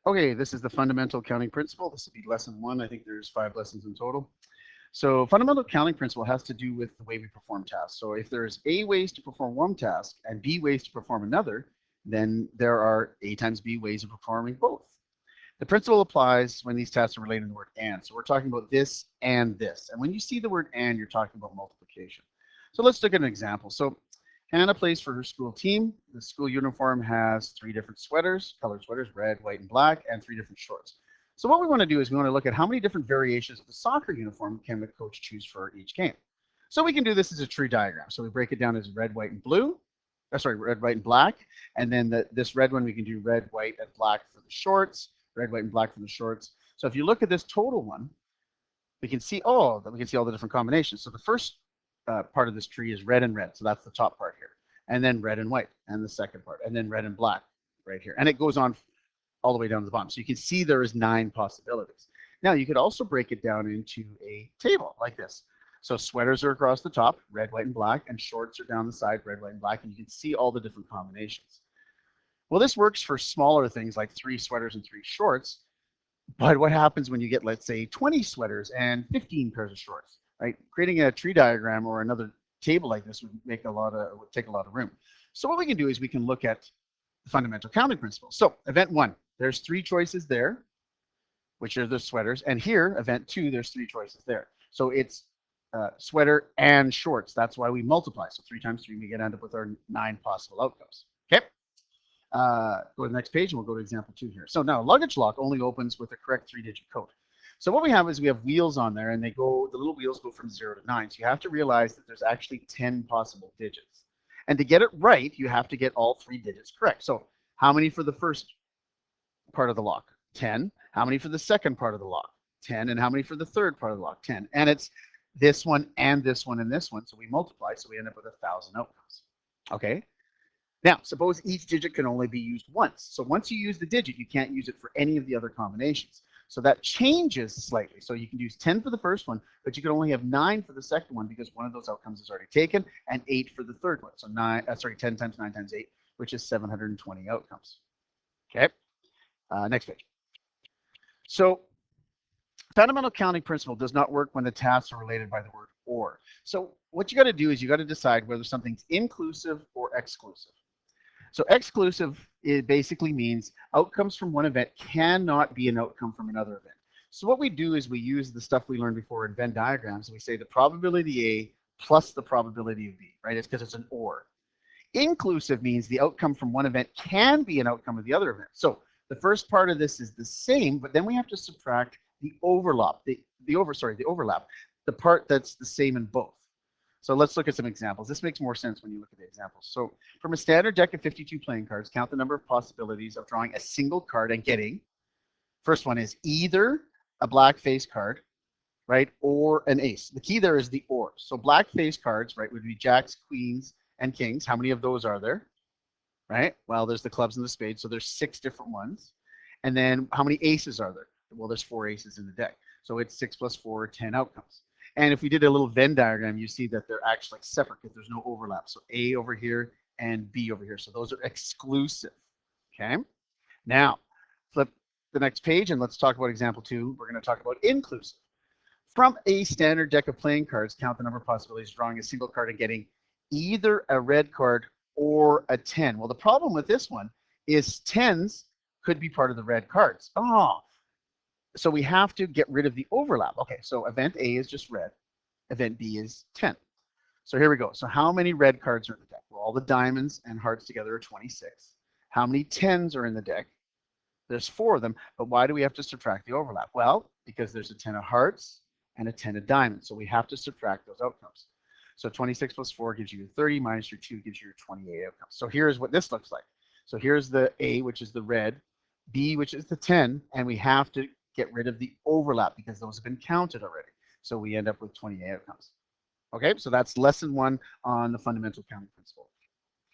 Okay, this is the fundamental counting principle. This will be lesson 1. I think there's 5 lessons in total. So fundamental counting principle has to do with the way we perform tasks. So if there's A ways to perform one task and B ways to perform another, then there are A times B ways of performing both. The principle applies when these tasks are related to the word and. So we're talking about this and this. And when you see the word and, you're talking about multiplication. So let's look at an example. So Hannah plays for her school team. The school uniform has 3 different sweaters, colored sweaters, red, white, and black, and 3 different shorts. So what we want to do is we want to look at how many different variations of the soccer uniform can the coach choose for each game. So we can do this as a tree diagram. So we break it down as red, white, and blue. Red, white, and black. And then this red one, we can do red, white, and black for the shorts, red, white, and black for the shorts. So if you look at this total one, we can see all the different combinations. So the first part of this tree is red and red. So that's the top part here. And then red and white, and the second part, and then red and black right here. And it goes on all the way down to the bottom. So you can see there is 9 possibilities. Now you could also break it down into a table like this. So sweaters are across the top, red, white, and black, and shorts are down the side, red, white, and black, and you can see all the different combinations. Well, this works for smaller things like 3 sweaters and 3 shorts, but what happens when you get, let's say, 20 sweaters and 15 pairs of shorts, right? Creating a tree diagram or another table like this would take a lot of room. So what we can do is we can look at the fundamental counting principle. So event 1, there's 3 choices there, which are the sweaters, and here event 2, there's 3 choices there. So it's sweater and shorts. That's why we multiply. So 3 times 3, we get end up with our 9 possible outcomes. Okay. Go to the next page and we'll go to example 2 here. So now luggage lock only opens with a correct 3-digit code. So what we have is we have wheels on there, and the little wheels go from 0 to 9. So you have to realize that there's actually 10 possible digits. And to get it right, you have to get all 3 digits correct. So how many for the first part of the lock? 10. How many for the second part of the lock? 10. And how many for the third part of the lock? 10. And it's this one and this one and this one. So we multiply, so we end up with 1,000 outcomes. Okay. Now, suppose each digit can only be used once. So once you use the digit, you can't use it for any of the other combinations. So that changes slightly. So you can use 10 for the first one, but you can only have 9 for the second one because one of those outcomes is already taken, and 8 for the third one. So 10 times 9 times 8, which is 720 outcomes. Okay, next page. So fundamental counting principle does not work when the tasks are related by the word or. So what you got to do is you got to decide whether something's inclusive or exclusive. So exclusive, it basically means outcomes from one event cannot be an outcome from another event. So what we do is we use the stuff we learned before in Venn diagrams, and we say the probability A plus the probability of B, right? It's because it's an or. Inclusive means the outcome from one event can be an outcome of the other event. So the first part of this is the same, but then we have to subtract the overlap, the overlap, the part that's the same in both. So let's look at some examples. This makes more sense when you look at the examples. So from a standard deck of 52 playing cards, count the number of possibilities of drawing a single card and getting. First one is either a black face card, right, or an ace. The key there is the or. So black face cards, right, would be jacks, queens, and kings. How many of those are there? Right? Well, there's the clubs and the spades, so there's 6 different ones. And then how many aces are there? Well, there's 4 aces in the deck. So it's 6 plus 4, 10 outcomes. And if we did a little Venn diagram, you see that they're actually separate because there's no overlap. So A over here and B over here. So those are exclusive. Okay. Now, flip the next page and let's talk about example 2. We're going to talk about inclusive. From a standard deck of playing cards, count the number of possibilities drawing a single card and getting either a red card or a 10. Well, the problem with this one is 10s could be part of the red cards. Oh, so we have to get rid of the overlap. Okay, so event A is just red. Event B is 10. So here we go. So how many red cards are in the deck? Well, all the diamonds and hearts together are 26. How many 10s are in the deck? There's 4 of them, but why do we have to subtract the overlap? Well, because there's a 10 of hearts and a 10 of diamonds, so we have to subtract those outcomes. So 26 plus 4 gives you 30, minus your 2 gives you your 28 outcomes. So here's what this looks like. So here's the A, which is the red, B, which is the 10, and we have to get rid of the overlap because those have been counted already. So we end up with 28 outcomes. Okay, so that's lesson 1 on the fundamental counting principle.